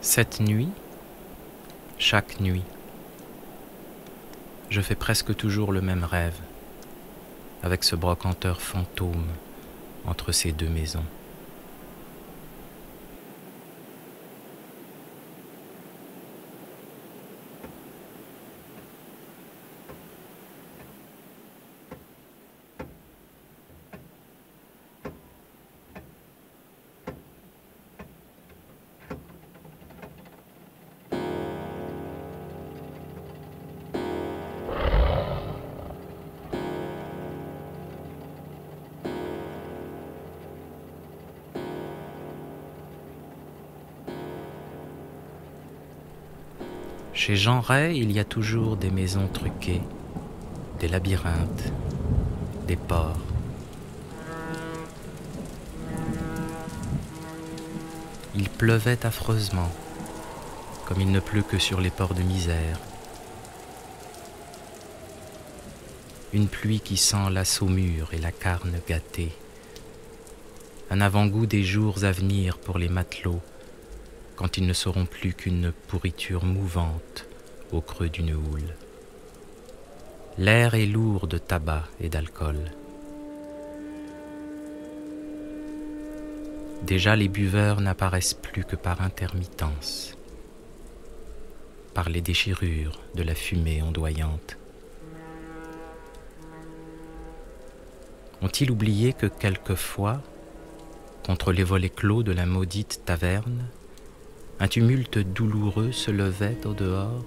Cette nuit, chaque nuit, je fais presque toujours le même rêve, avec ce brocanteur fantôme entre ces deux maisons. Chez Jean Ray, il y a toujours des maisons truquées, des labyrinthes, des ports. Il pleuvait affreusement, comme il ne pleut que sur les ports de misère. Une pluie qui sent la saumure et la carne gâtée. Un avant-goût des jours à venir pour les matelots, quand ils ne seront plus qu'une pourriture mouvante au creux d'une houle. L'air est lourd de tabac et d'alcool. Déjà les buveurs n'apparaissent plus que par intermittence, par les déchirures de la fumée ondoyante. Ont-ils oublié que quelquefois, contre les volets clos de la maudite taverne, un tumulte douloureux se levait au dehors?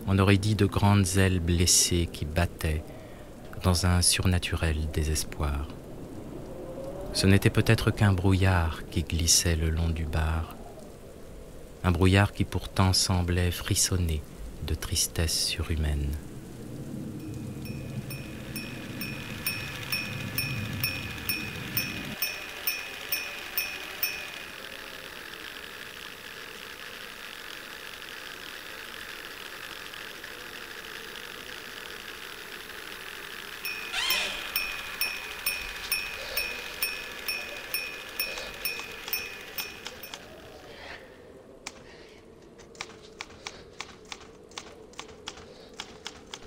On aurait dit de grandes ailes blessées qui battaient dans un surnaturel désespoir. Ce n'était peut-être qu'un brouillard qui glissait le long du bar, un brouillard qui pourtant semblait frissonner de tristesse surhumaine.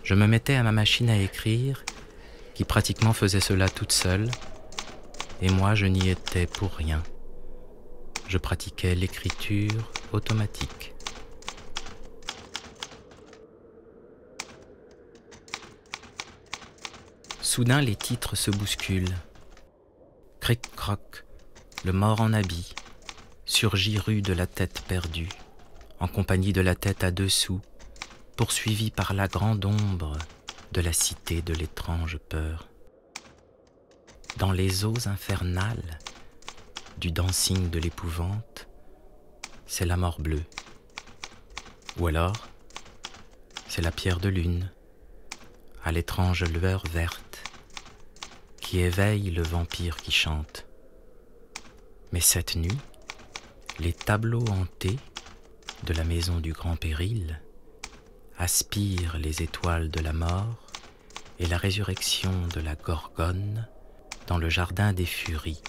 Je me mettais à ma machine à écrire, qui pratiquement faisait cela toute seule, et moi je n'y étais pour rien. Je pratiquais l'écriture automatique. Soudain les titres se bousculent. Cric-croc, le mort en habit, surgit rue de la tête perdue, en compagnie de la tête à dessous, poursuivi par la grande ombre de la cité de l'étrange peur. Dans les eaux infernales du dancing de l'épouvante, c'est la mort bleue. Ou alors, c'est la pierre de lune, à l'étrange lueur verte, qui éveille le vampire qui chante. Mais cette nuit, les tableaux hantés de la maison du grand péril aspire les étoiles de la mort et la résurrection de la Gorgone dans le jardin des furies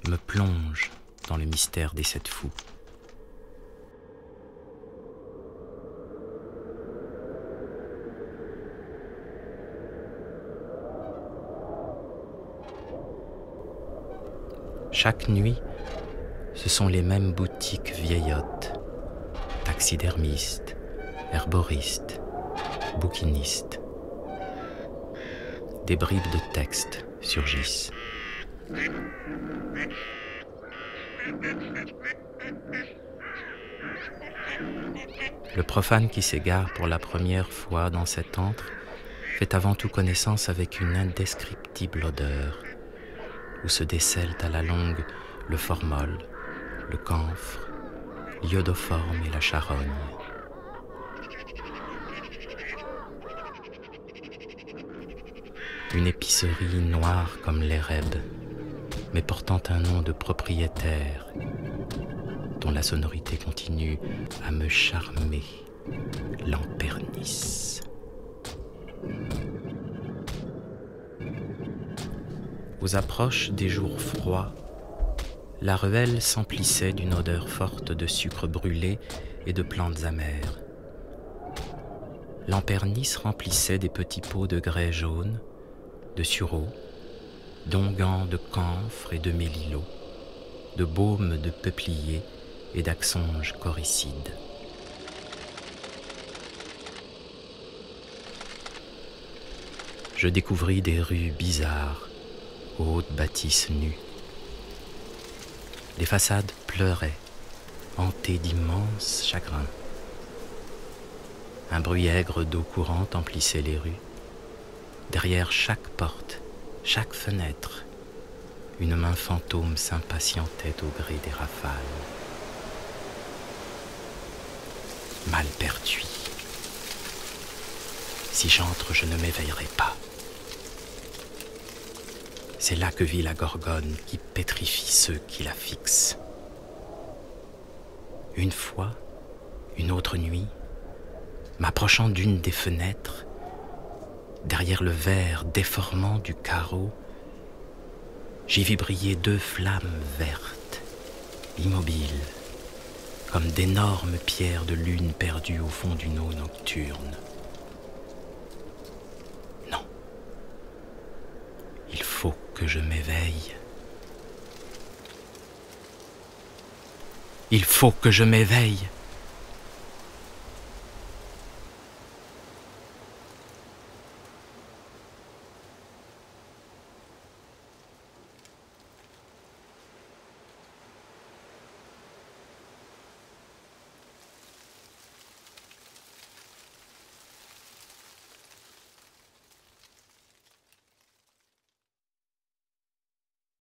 me plonge dans le mystère des sept fous. Chaque nuit, ce sont les mêmes boutiques vieillottes, taxidermistes, herboristes, bouquinistes. Des bribes de textes surgissent. Le profane qui s'égare pour la première fois dans cet antre fait avant tout connaissance avec une indescriptible odeur, où se décèlent à la longue le formol, le camphre, l'iodoforme et la charogne. Une épicerie noire comme l'érèbe, mais portant un nom de propriétaire, dont la sonorité continue à me charmer, l'empernice. Aux approches des jours froids, La ruelle s'emplissait d'une odeur forte de sucre brûlé et de plantes amères. L'empernice remplissait des petits pots de grès jaune, de sureau, d'onguents de camphre et de mélilot, de baume de peuplier et d'axonge corycide. Je découvris des rues bizarres, aux hautes bâtisses nues. Les façades pleuraient, hantées d'immenses chagrins. Un bruit aigre d'eau courante emplissait les rues. Derrière chaque porte, chaque fenêtre, une main fantôme s'impatientait au gré des rafales. Malpertuis. Si j'entre, je ne m'éveillerai pas. C'est là que vit la gorgone qui pétrifie ceux qui la fixent. Une fois, une autre nuit, m'approchant d'une des fenêtres, derrière le verre déformant du carreau, j'y vis briller deux flammes vertes, immobiles, comme d'énormes pierres de lune perdues au fond d'une eau nocturne. Non, il faut que je m'éveille. Il faut que je m'éveille.